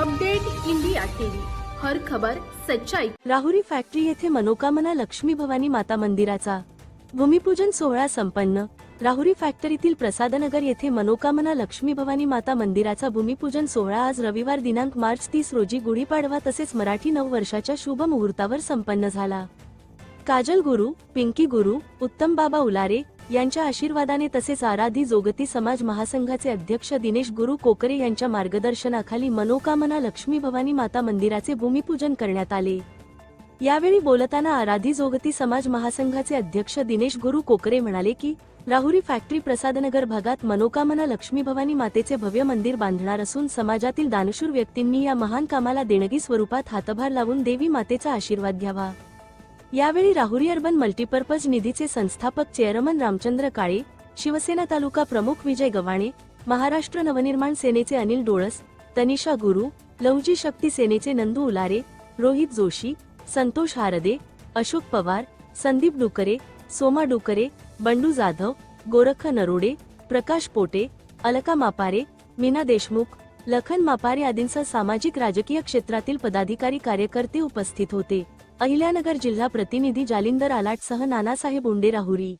Update India TV, हर खबर सच्चाई। Rahuri factory येथे मनोकामना लक्ष्मी भवानी माता मंदिराचा भूमिपूजन सोहळा संपन्न। राहुरी फॅक्टरीतील प्रसादनगर येथे मनोकामना लक्ष्मी भवानी माता मंदिराचा भूमिपूजन सोहळा आज रविवार दिनांक मार्च 30 रोजी गुढीपाडवा तसेच मराठी नव वर्षाच्या शुभ मुहूर्तावर संपन्न झाला। काजल गुरु, पिंकी गुरु, उत्तम बाबा उलारे यांच्या आशीर्वादाने तसेच आराधी जोगती समाज महासंघाचे अध्यक्ष दिनेश गुरु कोकरे यांच्या मार्गदर्शनाखाली मनोकामना लक्ष्मी भवानी माता मंदिराचे भूमिपूजन करण्यात आले। यावेळी बोलताना आराधी जोगती समाज महासंघाचे अध्यक्ष दिनेश गुरु कोकरे म्हणाले की राहुरी फॅक्टरी प्रसादनगर भागात मनोकामना लक्ष्मी भवानी मातेचे भव्य मंदिर बांधणार असून समाजातील दानशूर व्यक्तींनी या महान कामाला देणगी स्वरूपात हातभार लावून देवी मातेचा आशीर्वाद घ्यावा। यावेळी राहुरी अर्बन मल्टीपर्पज निधीचे संस्थापक चेअरमन रामचंद्र काळे, शिवसेना तालुका प्रमुख विजय गव्हाणे, महाराष्ट्र नवनिर्माण सेनेचे अनिल डोळस, तनिषा गुरु, लहुजी शक्ती सेनेचे नंदू उलारे, रोहित जोशी, संतोष हारदे, अशोक पवार, संदीप डुकरे, सोमा डुकरे, बंडू जाधव, गोरख नरोडे, प्रकाश पोटे, अलका मापारे, मीना देशमुख, लखन मापारे आदींसह सामाजिक राजकीय क्षेत्रातील पदाधिकारी कार्यकर्ते उपस्थित होते। अहिल्यानगर जिल्हा प्रतिनिधी जालिंदर आलाटसह नानासाहेब उंडे, राहुरी।